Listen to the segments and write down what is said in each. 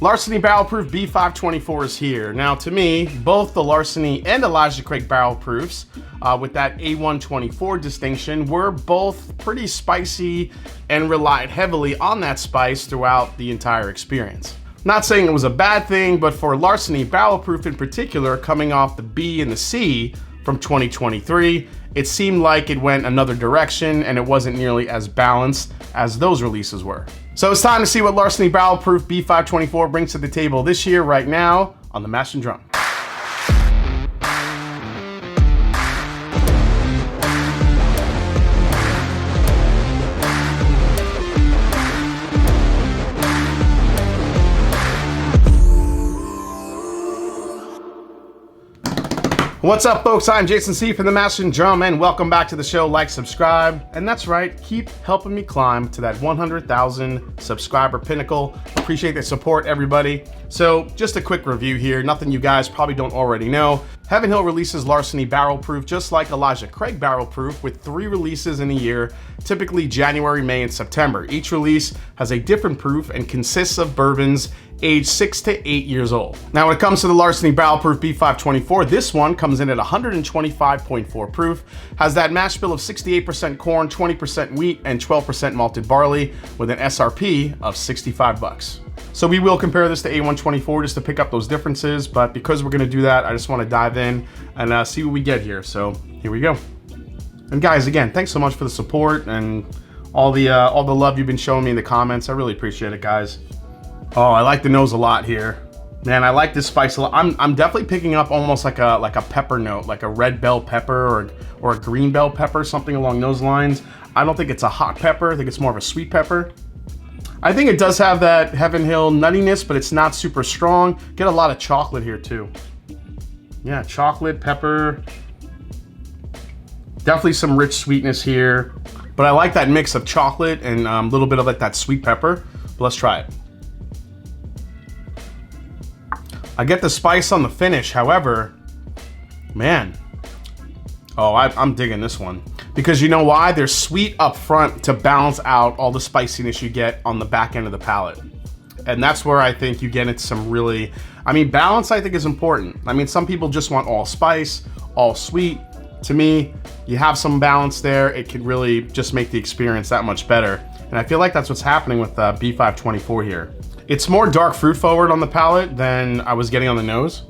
Larceny Barrel Proof B524 is here. Now, to me, both the Larceny and Elijah Craig Barrel Proofs, with that A124 distinction, were both pretty spicy and relied heavily on that spice throughout the entire experience. Not saying it was a bad thing, but for Larceny Barrel Proof in particular, coming off the B and the C from 2023, it seemed like it went another direction and it wasn't nearly as balanced as those releases were. So it's time to see what Larceny Barrel Proof B524 brings to the table this year right now on the Mash and Drum. What's up, folks? I'm Jason C from the Mash and Drum, and welcome back to the show. Like, subscribe, and that's right, keep helping me climb to that 100,000 subscriber pinnacle. Appreciate the support, everybody. So just a quick review here, nothing you guys probably don't already know. Heaven Hill releases Larceny Barrel Proof just like Elijah Craig Barrel Proof, with 3 releases in a year, typically January, May, and September. Each release has a different proof and consists of bourbons aged 6 to 8 years old. Now, when it comes to the Larceny Barrel Proof B524, this one comes in at 125.4 proof, has that mash bill of 68% corn, 20% wheat, and 12% malted barley, with an SRP of 65 bucks. So we will compare this to A124 just to pick up those differences, but because we're gonna do that, I just wanna dive in and see what we get here. So here we go. And guys, again, thanks so much for the support and all the love you've been showing me in the comments. I really appreciate it, guys. Oh, I like the nose a lot here. Man, I like this spice a lot. I'm definitely picking up almost like a pepper note, like a red bell pepper or a green bell pepper, something along those lines. I don't think it's a hot pepper. I think it's more of a sweet pepper. I think it does have that Heaven Hill nuttiness, but it's not super strong. Get a lot of chocolate here too. Yeah, chocolate, pepper. Definitely some rich sweetness here. But I like that mix of chocolate and a little bit of like that sweet pepper. But let's try it. I get the spice on the finish, however, man. Oh, I'm digging this one. Because you know why? There's sweet up front to balance out all the spiciness you get on the back end of the palate. And that's where I think you get into some really, balance I think is important. Some people just want all spice, all sweet. To me, you have some balance there, it can really just make the experience that much better. And I feel like that's what's happening with B524 here. It's more dark fruit forward on the palate than I was getting on the nose.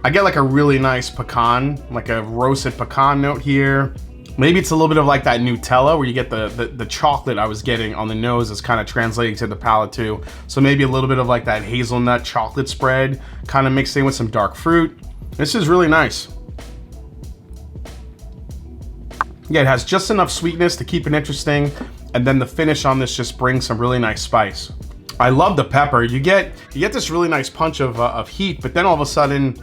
I get like a really nice pecan, like a roasted pecan note here. Maybe it's a little bit of like that Nutella where you get the chocolate I was getting on the nose is kind of translating to the palate too. So maybe a little bit of like that hazelnut chocolate spread kind of mixed in with some dark fruit. This is really nice. Yeah, it has just enough sweetness to keep it interesting. And then the finish on this just brings some really nice spice. I love the pepper. You get this really nice punch of heat, but then all of a sudden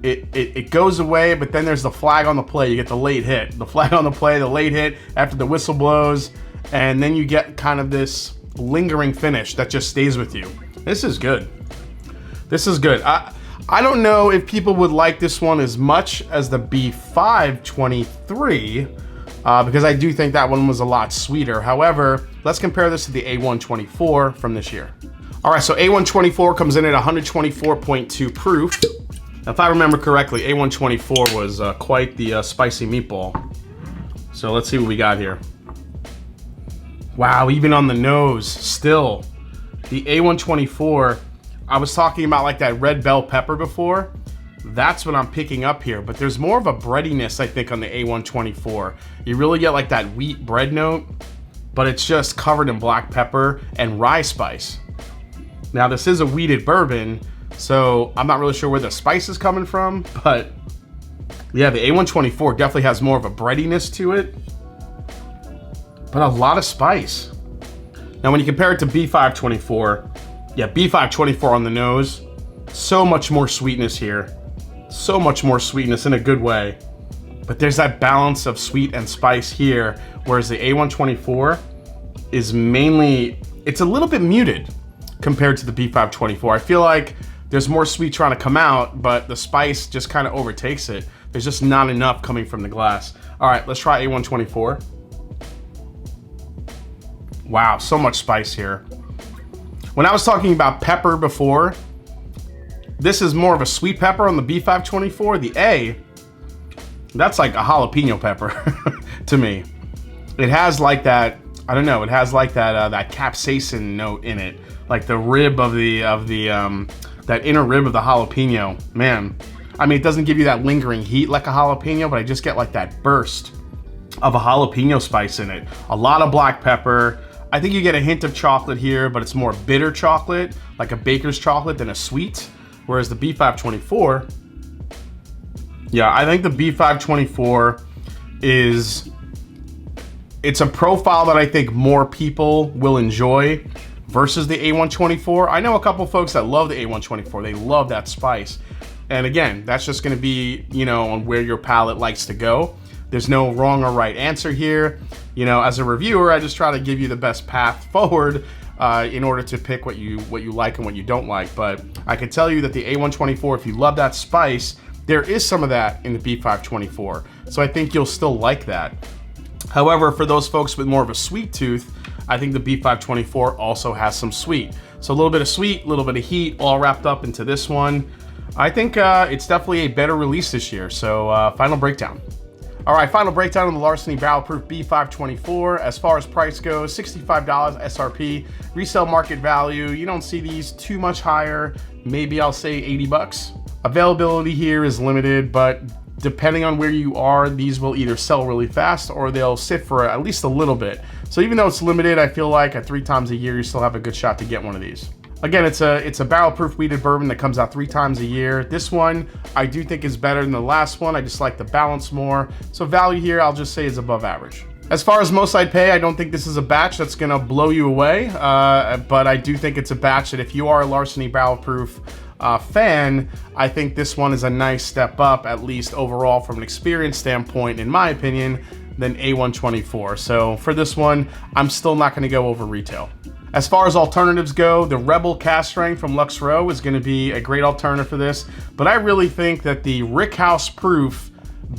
it goes away, but then there's the flag on the play. You get the late hit. The flag on the play, the late hit after the whistle blows, and then you get kind of this lingering finish that just stays with you. This is good. This is good. I don't know if people would like this one as much as the B523, because I do think that one was a lot sweeter. However, let's compare this to the A124 from this year. All right, so A124 comes in at 124.2 proof. Now, if I remember correctly, A124 was quite the spicy meatball. So let's see what we got here. Wow, even on the nose, still. The A124, I was talking about like that red bell pepper before. That's what I'm picking up here, but there's more of a breadiness, I think, on the A124. You really get like that wheat bread note, but it's just covered in black pepper and rye spice. Now, this is a wheated bourbon, so I'm not really sure where the spice is coming from, but yeah, the A124 definitely has more of a breadiness to it, but a lot of spice. Now, when you compare it to B524, yeah, B524 on the nose, so much more sweetness here. So much more sweetness in a good way. But there's that balance of sweet and spice here, whereas the A124 is mainly, it's a little bit muted compared to the B524. I feel like there's more sweet trying to come out, but the spice just kind of overtakes it. There's just not enough coming from the glass. All right, let's try A124. Wow, so much spice here. When I was talking about pepper before, this is more of a sweet pepper on the B524. The A, that's like a jalapeno pepper to me. It has like that, I don't know, it has like that that capsaicin note in it, like the rib of the that inner rib of the jalapeno. Man, I mean, it doesn't give you that lingering heat like a jalapeno, but I just get like that burst of a jalapeno spice in it. A lot of black pepper. I think you get a hint of chocolate here, but it's more bitter chocolate, like a baker's chocolate, than a sweet. Whereas the B524, yeah, I think the B524 it's a profile that I think more people will enjoy versus the A124. I know a couple folks that love the A124. They love that spice. And again, that's just gonna be, you know, on where your palate likes to go. There's no wrong or right answer here. You know, as a reviewer, I just try to give you the best path forward in order to pick what you like and what you don't like. But I can tell you that the A124, if you love that spice, there is some of that in the B524. So I think you'll still like that. However, for those folks with more of a sweet tooth, I think the B524 also has some sweet. So a little bit of sweet, a little bit of heat, all wrapped up into this one. I think it's definitely a better release this year. So final breakdown. All right, final breakdown on the Larceny Barrel Proof B524. As far as price goes, $65 SRP. Resale market value, you don't see these too much higher. Maybe I'll say 80 bucks. Availability here is limited, but depending on where you are, these will either sell really fast or they'll sit for at least a little bit. So even though it's limited, I feel like at 3 times a year, you still have a good shot to get one of these. Again, it's a barrel-proof wheated bourbon that comes out 3 times a year. This one, I do think is better than the last one. I just like the balance more. So value here, I'll just say is above average. As far as most I'd pay, I don't think this is a batch that's gonna blow you away, but I do think it's a batch that if you are a Larceny barrel-proof fan, I think this one is a nice step up, at least overall from an experience standpoint, in my opinion, than A124. So for this one, I'm still not gonna go over retail. As far as alternatives go, the Rebel Cask Strength from Lux Row is gonna be a great alternative for this, but I really think that the Rickhouse Proof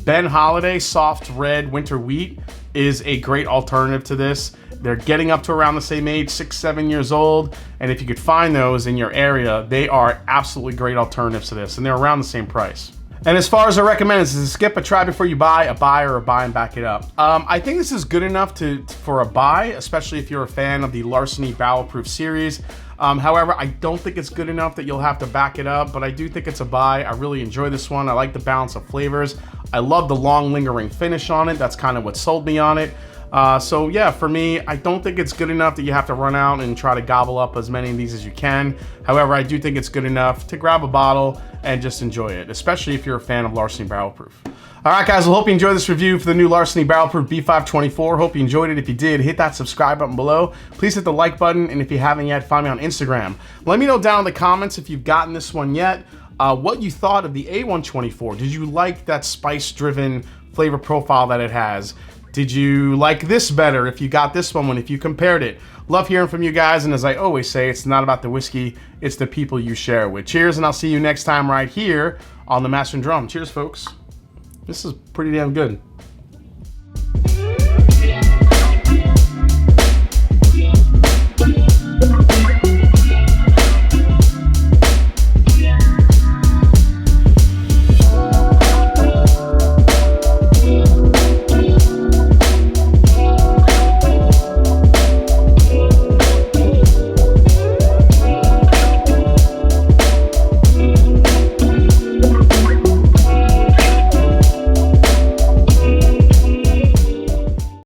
Ben Holiday Soft Red Winter Wheat is a great alternative to this. They're getting up to around the same age, 6-7 years old, and if you could find those in your area, they are absolutely great alternatives to this, and they're around the same price. And as far as I recommend, is a skip, a try before you buy, a buy, or a buy and back it up. I think this is good enough for a buy, especially if you're a fan of the Larceny Barrel Proof series. However, I don't think it's good enough that you'll have to back it up, but I do think it's a buy. I really enjoy this one. I like the balance of flavors. I love the long lingering finish on it. That's kind of what sold me on it. So yeah, for me, I don't think it's good enough that you have to run out and try to gobble up as many of these as you can. However, I do think it's good enough to grab a bottle and just enjoy it, especially if you're a fan of Larceny Barrel Proof. All right, guys, I hope you enjoyed this review for the new Larceny Barrel Proof B524. Hope you enjoyed it. If you did, hit that subscribe button below. Please hit the like button, and if you haven't yet, find me on Instagram. Let me know down in the comments if you've gotten this one yet, what you thought of the A124. Did you like that spice-driven flavor profile that it has? Did you like this better if you got this one if you compared it? Love hearing from you guys, and as I always say, it's not about the whiskey, it's the people you share with. Cheers, and I'll see you next time right here on The Master and Drum. Cheers, folks. This is pretty damn good.